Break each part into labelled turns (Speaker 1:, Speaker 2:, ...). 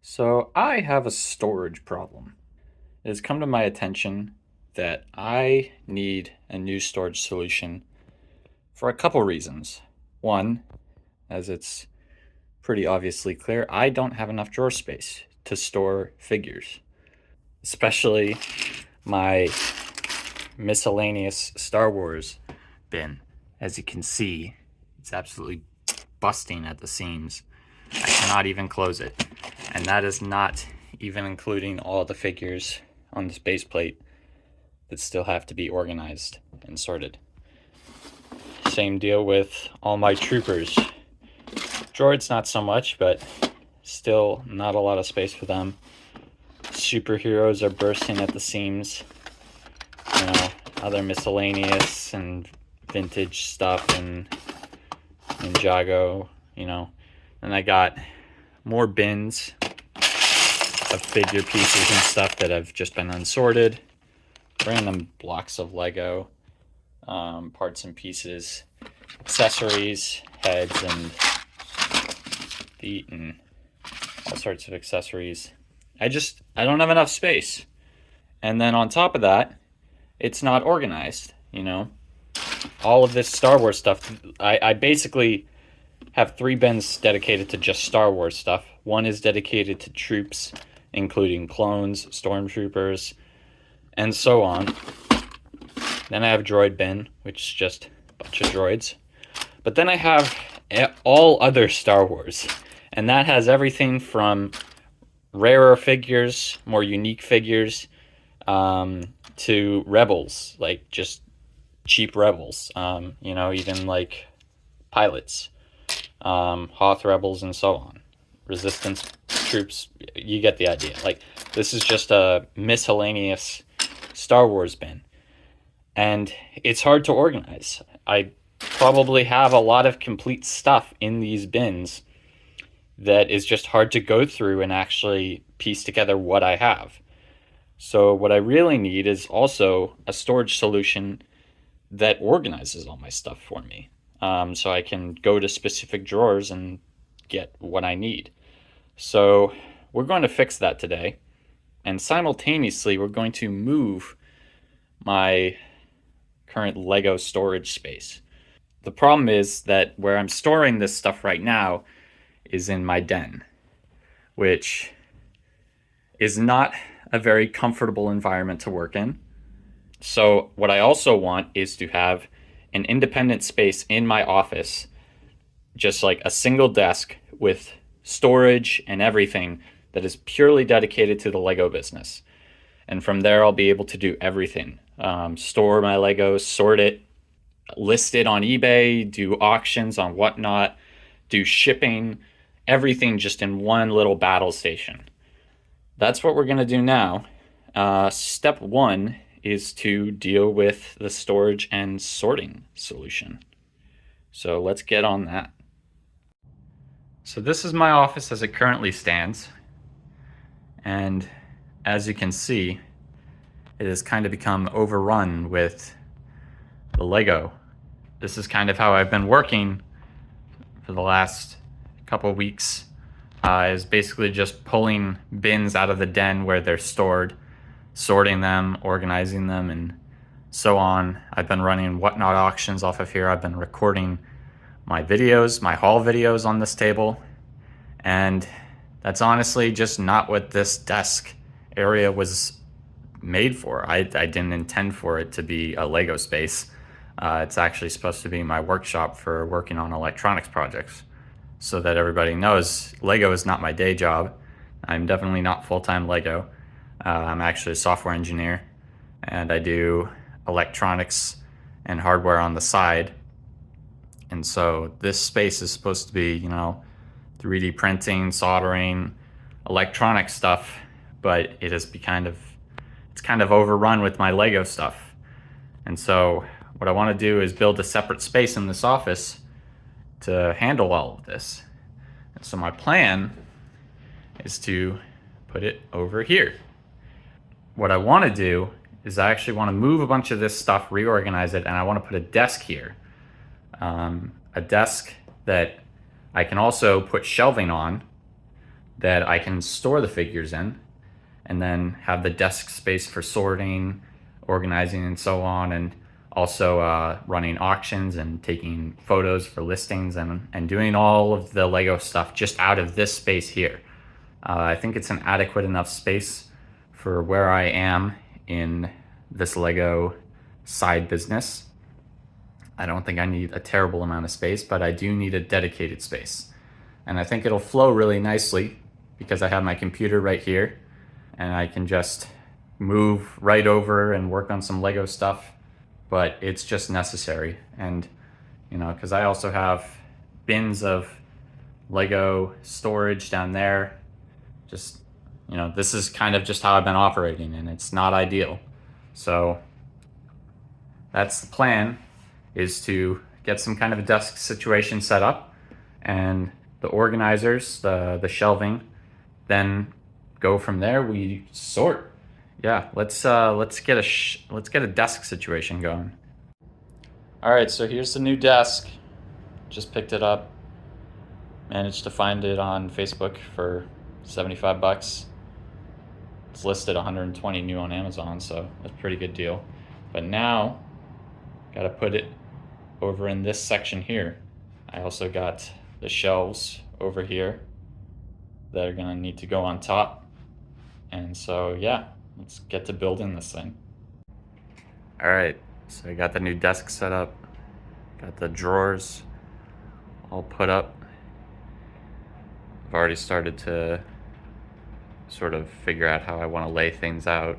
Speaker 1: So I have a storage problem. It has come to my attention that I need a new storage solution for a couple reasons. One, as it's pretty obviously clear, I don't have enough drawer space to store figures, especially my miscellaneous Star Wars bin. As you can see, it's absolutely busting at the seams. I cannot even close it. And that is not even including all the figures on this base plate that still have to be organized and sorted. Same deal with all my troopers. Droids, not so much, but still not a lot of space for them. Superheroes are bursting at the seams. Other miscellaneous and vintage stuff and Ninjago, And I got more bins of figure pieces and stuff that have just been unsorted. Random blocks of Lego, parts and pieces, accessories, heads and feet, and all sorts of accessories. I don't have enough space. And then on top of that, it's not organized, All of this Star Wars stuff, I basically have 3 bins dedicated to just Star Wars stuff. One is dedicated to troops, including clones, stormtroopers, and so on. Then I have a droid bin, which is just a bunch of droids. But then I have all other Star Wars, and that has everything from rarer figures, more unique figures, to rebels, like just cheap rebels, even like pilots, Hoth rebels, and so on. Resistance troops, you get the idea. Like, this is just a miscellaneous Star Wars bin. And it's hard to organize. I probably have a lot of complete stuff in these bins that is just hard to go through and actually piece together what I have. So what I really need is also a storage solution that organizes all my stuff for me. So I can go to specific drawers and get what I need. So we're going to fix that today. And simultaneously, we're going to move my current Lego storage space. The problem is that where I'm storing this stuff right now is in my den, which is not a very comfortable environment to work in. So what I also want is to have an independent space in my office, just like a single desk with storage and everything that is purely dedicated to the Lego business. And from there, I'll be able to do everything. Store my Legos, sort it, list it on eBay, do auctions on whatnot, do shipping, everything just in one little battle station. That's what we're going to do now. Step 1 is to deal with the storage and sorting solution. So let's get on that. So this is my office as it currently stands. And as you can see, it has kind of become overrun with the Lego. This is kind of how I've been working for the last couple of weeks, is basically just pulling bins out of the den where they're stored, sorting them, organizing them, and so on. I've been running whatnot auctions off of here. I've been recording my videos, my haul videos on this table, and that's honestly just not what this desk area was made for. I didn't intend for it to be a Lego space. It's actually supposed to be my workshop for working on electronics projects. So that everybody knows, Lego is not my day job. I'm definitely not full-time Lego. I'm actually a software engineer, and I do electronics and hardware on the side. And so this space is supposed to be, 3D printing, soldering, electronic stuff, but it has it's kind of overrun with my Lego stuff. And so what I want to do is build a separate space in this office to handle all of this. And so my plan is to put it over here. What I want to do is I actually want to move a bunch of this stuff, reorganize it, and I want to put a desk here. A desk that I can also put shelving on that I can store the figures in, and then have the desk space for sorting, organizing, and so on, and also running auctions and taking photos for listings, and doing all of the Lego stuff just out of this space here. I think it's an adequate enough space for where I am in this Lego side business. I don't think I need a terrible amount of space, but I do need a dedicated space. And I think it'll flow really nicely because I have my computer right here and I can just move right over and work on some Lego stuff, but it's just necessary. And, you know, because I also have bins of Lego storage down there. Just, you know, this is kind of just how I've been operating, and it's not ideal. So that's the plan, is to get some kind of a desk situation set up, and the organizers, the shelving, then go from there. We sort. Yeah, let's get a desk situation going. All right, so here's the new desk. Just picked it up. Managed to find it on Facebook for 75 bucks. It's listed 120 new on Amazon, so that's a pretty good deal. But now, gotta put it over in this section here. I also got the shelves over here that are gonna need to go on top. And so yeah, let's get to building this thing. All right, so I got the new desk set up, got the drawers all put up. I've already started to sort of figure out how I want to lay things out.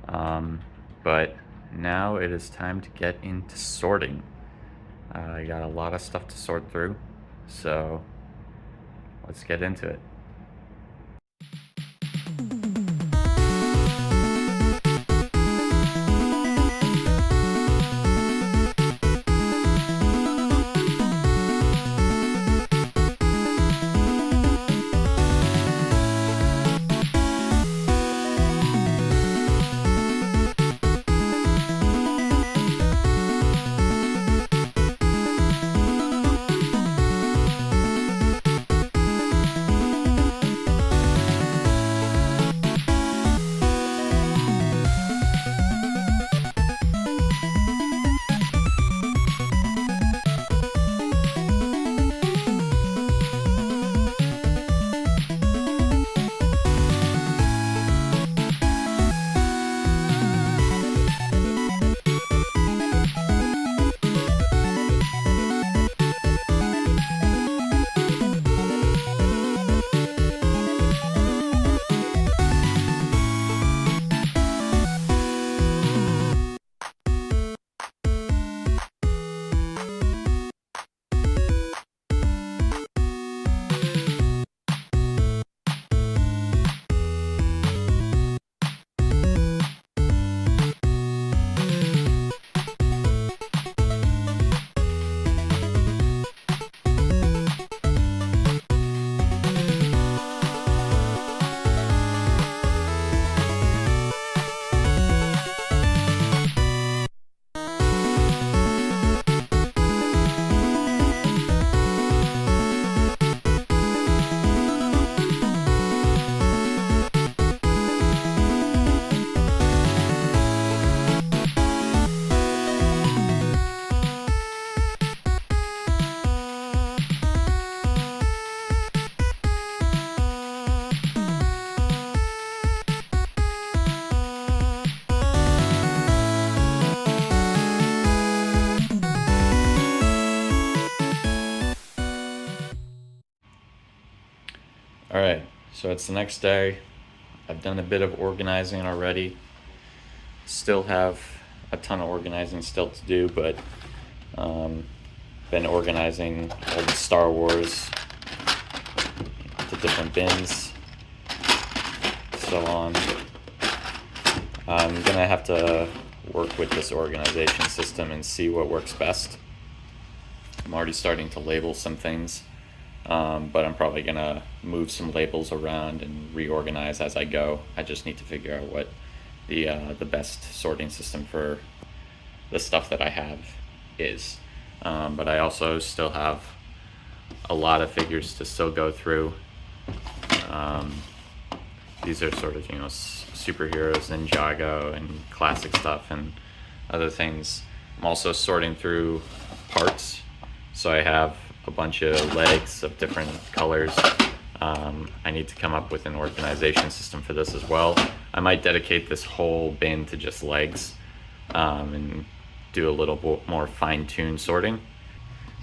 Speaker 1: But now it is time to get into sorting. I got a lot of stuff to sort through, so let's get into it. All right, so it's the next day. I've done a bit of organizing already. Still have a ton of organizing still to do, but been organizing all the Star Wars to different bins, so on. I'm gonna have to work with this organization system and see what works best. I'm already starting to label some things. But I'm probably gonna move some labels around and reorganize as I go. I just need to figure out what the best sorting system for the stuff that I have is. But I also still have a lot of figures to still go through. These are sort of, you know, superheroes, Ninjago and classic stuff and other things. I'm also sorting through parts. So I have a bunch of legs of different colors. I need to come up with an organization system for this as well. I might dedicate this whole bin to just legs, and do a little more fine-tuned sorting.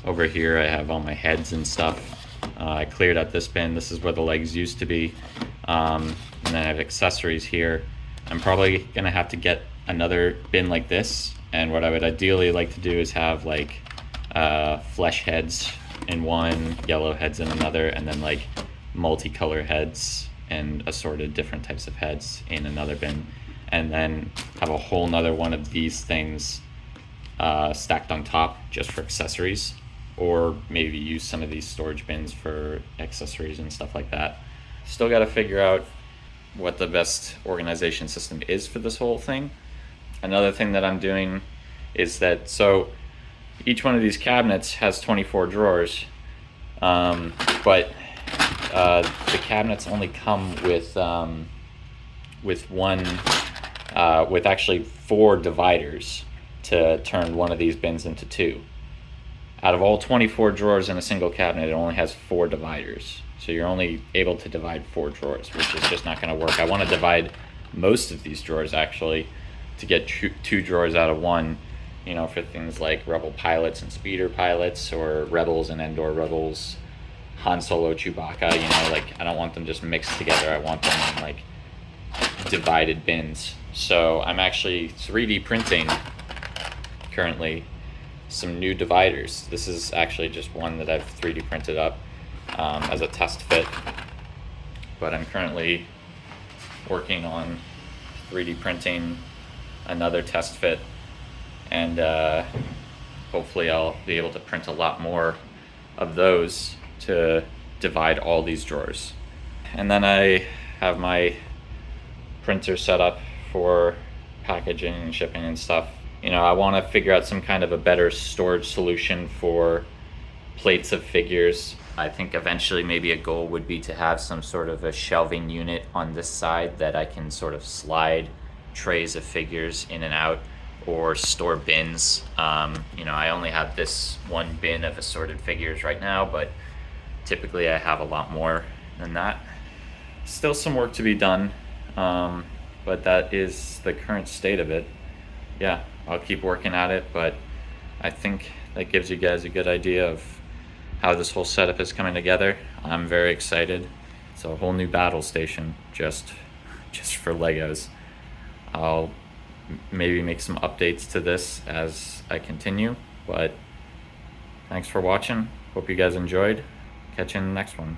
Speaker 1: Over here I have all my heads and stuff. I cleared out this bin. This is where the legs used to be. And then I have accessories here. I'm probably gonna have to get another bin like this, and what I would ideally like to do is have like flesh heads in one, yellow heads in another, and then like multicolor heads and assorted different types of heads in another bin, and then have a whole nother one of these things stacked on top just for accessories, or maybe use some of these storage bins for accessories and stuff like that. Still got to figure out what the best organization system is for this whole thing. Another thing that I'm doing is that, so each one of these cabinets has 24 drawers, but the cabinets only come with actually 4 dividers to turn one of these bins into 2. Out of all 24 drawers in a single cabinet, it only has 4 dividers. So you're only able to divide 4 drawers, which is just not going to work. I want to divide most of these drawers actually to get 2 drawers out of one, you know, for things like Rebel pilots and speeder pilots, or Rebels and Endor Rebels, Han Solo, Chewbacca, you know, like I don't want them just mixed together. I want them in like divided bins. So I'm actually 3D printing currently some new dividers. This is actually just one that I've 3D printed up as a test fit, but I'm currently working on 3D printing another test fit, and hopefully I'll be able to print a lot more of those to divide all these drawers. And then I have my printer set up for packaging and shipping and stuff. You know, I want to figure out some kind of a better storage solution for plates of figures. I think eventually maybe a goal would be to have some sort of a shelving unit on this side that I can sort of slide trays of figures in and out, or store bins. You know, I only have this one bin of assorted figures right now, but typically I have a lot more than that. Still some work to be done, but that is the current state of it. Yeah, I'll keep working at it, but I think that gives you guys a good idea of how this whole setup is coming together. I'm very excited. It's a whole new battle station just for Legos. I'll maybe make some updates to this as I continue, but thanks for watching. Hope you guys enjoyed. Catch you in the next one.